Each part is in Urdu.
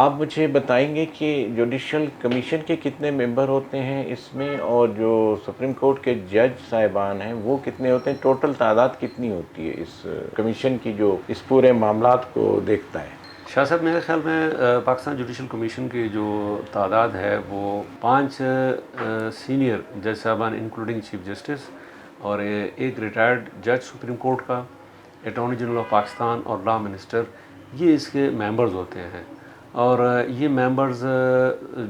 آپ مجھے بتائیں گے کہ جوڈیشل کمیشن کے کتنے ممبر ہوتے ہیں اس میں، اور جو سپریم کورٹ کے جج صاحبان ہیں وہ کتنے ہوتے ہیں؟ ٹوٹل تعداد کتنی ہوتی ہے اس کمیشن کی جو اس پورے معاملات کو دیکھتا ہے؟ شاہ صاحب، میرے خیال میں پاکستان جوڈیشل کمیشن کی جو تعداد ہے وہ 5 سینئر جج صاحبان انکلوڈنگ چیف جسٹس اور ایک ریٹائرڈ جج سپریم کورٹ کا، اٹارنی جنرل آف پاکستان اور لا منسٹر، یہ اس کے ممبرز ہوتے ہیں۔ اور یہ ممبرز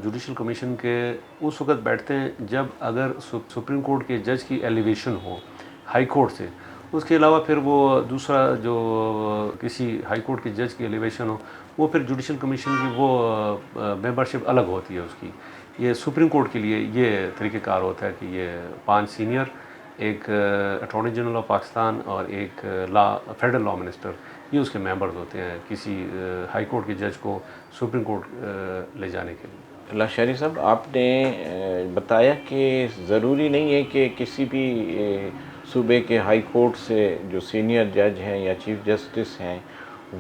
جوڈیشل کمیشن کے اس وقت بیٹھتے ہیں جب اگر سپریم کورٹ کے جج کی ایلیویشن ہو ہائی کورٹ سے۔ اس کے علاوہ پھر وہ دوسرا جو کسی ہائی کورٹ کے جج کی ایلیویشن ہو، وہ پھر جوڈیشل کمیشن کی وہ ممبرشپ الگ ہوتی ہے اس کی۔ یہ سپریم کورٹ کے لیے یہ طریقہ کار ہوتا ہے کہ یہ 5 سینئر، ایک اٹارنی جنرل آف پاکستان اور ایک فیڈرل لا منسٹر، یہ اس کے ممبرز ہوتے ہیں کسی ہائی کورٹ کے جج کو سپریم کورٹ لے جانے کے لیے۔ اللہ شہری صاحب، آپ نے بتایا کہ ضروری نہیں ہے کہ کسی بھی صوبے کے ہائی کورٹ سے جو سینئر جج ہیں یا چیف جسٹس ہیں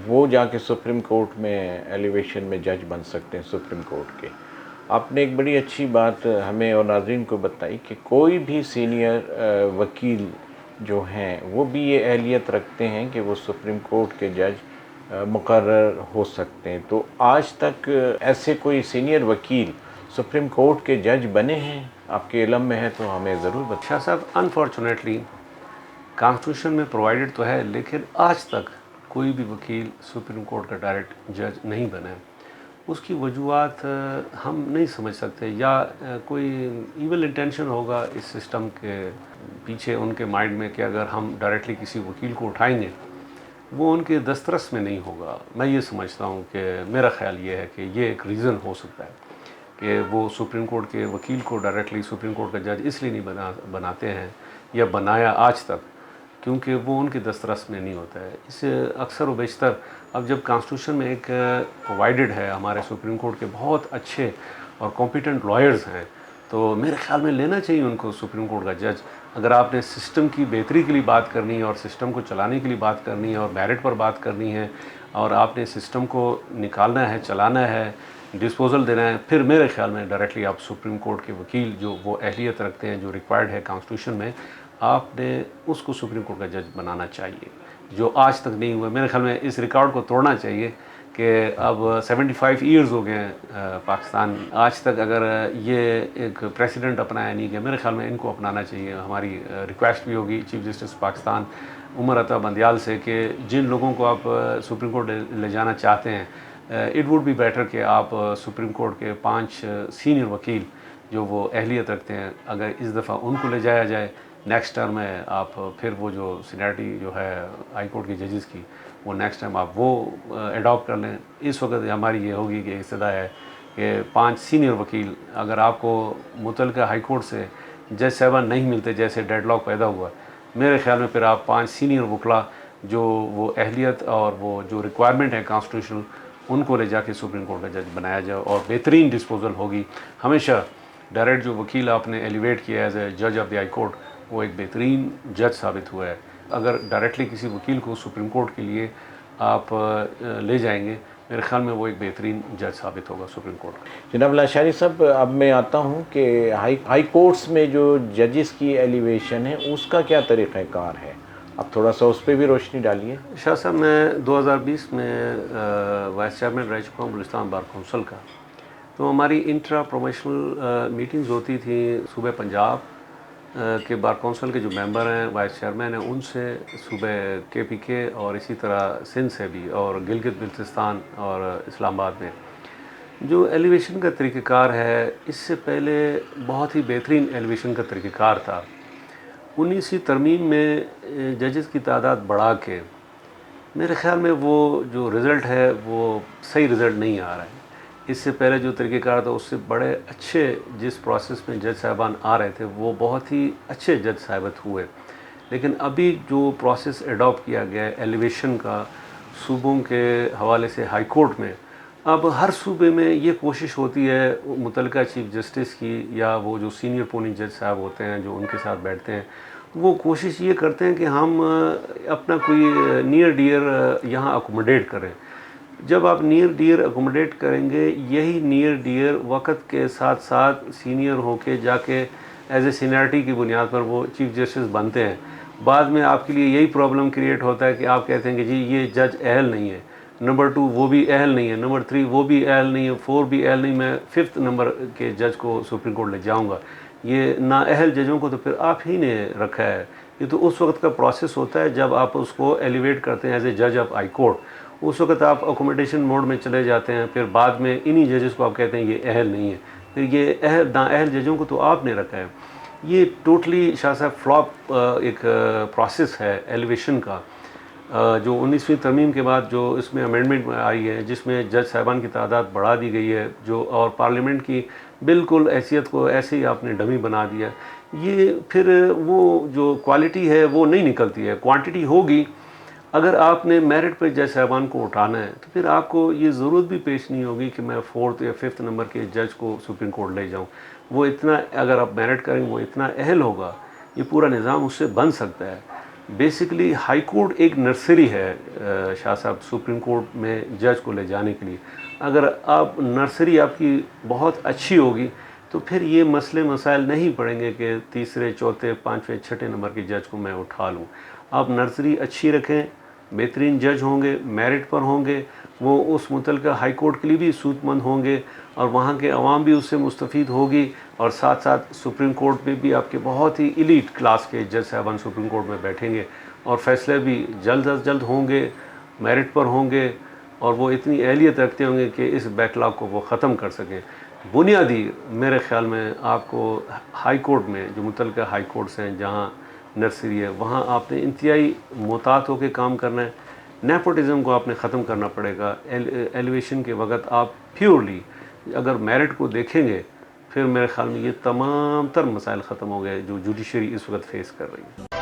وہ جا کے سپریم کورٹ میں ایلیویشن میں جج بن سکتے ہیں سپریم کورٹ کے۔ آپ نے ایک بڑی اچھی بات ہمیں اور ناظرین کو بتائی کہ کوئی بھی سینئر وکیل جو ہیں وہ بھی یہ اہلیت رکھتے ہیں کہ وہ سپریم کورٹ کے جج مقرر ہو سکتے ہیں۔ تو آج تک ایسے کوئی سینئر وکیل سپریم کورٹ کے جج بنے ہیں؟ آپ کے علم میں ہے تو ہمیں ضرور بتائیں۔ شاہ صاحب، انفارچونیٹلی کانسٹیٹیوشن میں پرووائڈڈ تو ہے، لیکن آج تک کوئی بھی وکیل سپریم کورٹ کا ڈائریکٹ جج نہیں بنا ہے۔ اس کی وجوہات ہم نہیں سمجھ سکتے، یا کوئی ایول انٹینشن ہوگا اس سسٹم کے پیچھے ان کے مائنڈ میں کہ اگر ہم ڈائریکٹلی کسی وکیل کو اٹھائیں گے وہ ان کے دسترس میں نہیں ہوگا۔ میں یہ سمجھتا ہوں کہ میرا خیال یہ ہے کہ یہ ایک ریزن ہو سکتا ہے کہ وہ سپریم کورٹ کے وکیل کو ڈائریکٹلی سپریم کورٹ کا جج اس لیے نہیں بناتے ہیں یا بنایا آج تک کیونکہ وہ ان کے دسترس میں نہیں ہوتا ہے۔ اس اکثر و بیشتر اب جب کانسٹیٹیوشن میں ایک پرووائڈڈ ہے، ہمارے سپریم کورٹ کے بہت اچھے اور کمپیٹنٹ لائرز ہیں، تو میرے خیال میں لینا چاہیے ان کو سپریم کورٹ کا جج۔ اگر آپ نے سسٹم کی بہتری کے لیے بات کرنی ہے اور سسٹم کو چلانے کے لیے بات کرنی ہے اور میرٹ پر بات کرنی ہے اور آپ نے سسٹم کو نکالنا ہے، چلانا ہے، ڈسپوزل دینا ہے، پھر میرے خیال میں ڈائریکٹلی آپ سپریم کورٹ کے وکیل جو وہ اہلیت رکھتے ہیں جو ریکوائرڈ ہے کانسٹیٹیوشن میں، آپ نے اس کو سپریم کورٹ کا جج بنانا چاہیے، جو آج تک نہیں ہوا۔ میرے خیال میں اس ریکارڈ کو توڑنا چاہیے کہ اب 75 ایئرز ہو گئے ہیں پاکستان، آج تک اگر یہ ایک پریسیڈنٹ اپنایا نہیں گیا، میرے خیال میں ان کو اپنانا چاہیے۔ ہماری ریکویسٹ بھی ہوگی چیف جسٹس پاکستان عمر عطا بندیال سے کہ جن لوگوں کو آپ سپریم کورٹ لے جانا چاہتے ہیں، اٹ وڈ بی بیٹر کہ آپ سپریم کورٹ کے 5 سینئر وکیل جو وہ اہلیت رکھتے ہیں، اگر اس دفعہ ان کو لے جایا جائے، نیکسٹ ٹرم میں آپ پھر وہ جو سینیرٹی جو ہے ہائی کورٹ کے ججز کی، وہ نیکسٹ ٹائم آپ وہ ایڈاپٹ کر لیں۔ اس وقت ہماری یہ ہوگی کہ استدعا ہے کہ 5 سینئر وکیل، اگر آپ کو متعلقہ ہائی کورٹ سے جج صاحبان نہیں ملتے، جیسے ڈیڈ لاک پیدا ہوا، میرے خیال میں پھر آپ 5 سینئر وکلا جو وہ اہلیت اور وہ جو ریکوائرمنٹ ہے کانسٹیٹیوشنل، ان کو لے جا کے سپریم کورٹ کا جج بنایا جائے اور بہترین ڈسپوزل ہوگی۔ ہمیشہ ڈائریکٹ جو وکیل آپ نے ایلیویٹ کیا ایز اے جج آف دی ہائی کورٹ، وہ ایک بہترین جج ثابت ہوا ہے۔ اگر ڈائریکٹلی کسی وکیل کو سپریم کورٹ کے لیے آپ لے جائیں گے، میرے خیال میں وہ ایک بہترین جج ثابت ہوگا سپریم کورٹ کا۔ جناب لاشاری صاحب، اب میں آتا ہوں کہ ہائی کورٹس میں جو ججز کی ایلیویشن ہے اس کا کیا طریقہ کار ہے؟ اب تھوڑا سا اس پہ بھی روشنی ڈالیے۔ شاہ صاحب، میں 2020 میں وائس چیئرمین رہ چکا ہوں بلوچستان بار کونسل کا۔ تو ہماری انٹرا پروموشنل میٹنگز ہوتی تھیں صوبہ پنجاب کے بار کونسل کے جو ممبر ہیں، وائس چیئرمین ہیں، ان سے، صوبہ KPK اور اسی طرح سندھ سے بھی، اور گلگت بلتستان اور اسلام آباد میں جو ایلیویشن کا طریقہ کار ہے، اس سے پہلے بہت ہی بہترین ایلیویشن کا طریقہ کار تھا۔ 19ویں ترمیم میں ججز کی تعداد بڑھا کے میرے خیال میں وہ جو رزلٹ ہے وہ صحیح رزلٹ نہیں آ رہا ہے۔ اس سے پہلے جو طریقہ کار تھا اس سے بڑے اچھے، جس پروسیس میں جج صاحبان آ رہے تھے وہ بہت ہی اچھے جج ثابت ہوئے، لیکن ابھی جو پروسیس ایڈاپٹ کیا گیا ہے ایلیویشن کا صوبوں کے حوالے سے ہائی کورٹ میں، اب ہر صوبے میں یہ کوشش ہوتی ہے متعلقہ چیف جسٹس کی یا وہ جو سینئر پوننگ جج صاحب ہوتے ہیں جو ان کے ساتھ بیٹھتے ہیں، وہ کوشش یہ کرتے ہیں کہ ہم اپنا کوئی نیئر ڈیئر یہاں اکوموڈیٹ کریں۔ جب آپ نیئر ڈیئر اکوموڈیٹ کریں گے، یہی نیئر ڈیئر وقت کے ساتھ ساتھ سینئر ہو کے جا کے ایز اے سینئرٹی کی بنیاد پر وہ چیف جسٹس بنتے ہیں. بعد میں آپ کے لیے یہی پرابلم کریٹ ہوتا ہے کہ آپ کہتے ہیں کہ جی یہ جج اہل نہیں ہے، نمبر 2 وہ بھی اہل نہیں ہے، نمبر 3 وہ بھی اہل نہیں ہے، 4 بھی اہل نہیں، میں 5th نمبر کے جج کو سپریم کورٹ لے جاؤں گا. یہ نااہل ججوں کو تو پھر آپ ہی نے رکھا ہے. یہ تو اس وقت کا پروسیس ہوتا ہے جب آپ اس کو ایلیویٹ کرتے ہیں ایز اے جج آف ہائی کورٹ. اس وقت آپ اکوموڈیشن موڈ میں چلے جاتے ہیں، پھر بعد میں انہی ججز کو آپ کہتے ہیں یہ اہل نہیں ہے. پھر یہ نااہل ججوں کو تو آپ نے رکھا ہے. یہ ٹوٹلی شاہ صاحب فلاپ ایک پروسیس ہے ایلیویشن کا، جو 19ویں ترمیم کے بعد جو اس میں امینڈمنٹ آئی ہے، جس میں جج صاحبان کی تعداد بڑھا دی گئی ہے، جو اور پارلیمنٹ کی بالکل حیثیت کو ایسے ہی آپ نے ڈمی بنا دیا. یہ پھر وہ جو کوالٹی ہے وہ نہیں نکلتی ہے، کوانٹٹی ہوگی. اگر آپ نے میرٹ پہ جج صاحبان کو اٹھانا ہے تو پھر آپ کو یہ ضرورت بھی پیش نہیں ہوگی کہ میں 4th یا 5th نمبر کے جج کو سپریم کورٹ لے جاؤں. وہ اتنا اگر آپ میرٹ کریں وہ اتنا اہل ہوگا، یہ پورا نظام اس سے بن سکتا ہے. بیسیکلی ہائی کورٹ ایک نرسری ہے شاہ صاحب سپریم کورٹ میں جج کو لے جانے کے لیے. اگر آپ نرسری آپ کی بہت اچھی ہوگی تو پھر یہ مسئلے مسائل نہیں پڑیں گے کہ 3رے 4تھے 5ویں 6ٹھے نمبر کے جج کو میں اٹھا لوں. آپ نرسری اچھی رکھیں، بہترین جج ہوں گے، میرٹ پر ہوں گے، وہ اس متعلقہ ہائی کورٹ کے لیے بھی سود مند ہوں گے اور وہاں کے عوام بھی اس سے مستفید ہوگی. اور ساتھ ساتھ سپریم کورٹ میں بھی آپ کے بہت ہی ایلیٹ کلاس کے جج صاحبان سپریم کورٹ میں بیٹھیں گے اور فیصلے بھی جلد از جلد ہوں گے، میرٹ پر ہوں گے، اور وہ اتنی اہلیت رکھتے ہوں گے کہ اس بیک لاگ کو وہ ختم کر سکیں. بنیادی میرے خیال میں آپ کو ہائی کورٹ میں جو متعلقہ ہائی کورٹس ہیں جہاں نرسری ہے، وہاں آپ نے انتہائی محتاط ہو کے کام کرنا ہے. نیپوٹزم کو آپ نے ختم کرنا پڑے گا. ایلیویشن کے وقت آپ پیورلی اگر میرٹ کو دیکھیں گے، پھر میرے خیال میں یہ تمام تر مسائل ختم ہو گئے جو جوڈیشری اس وقت فیس کر رہی ہے.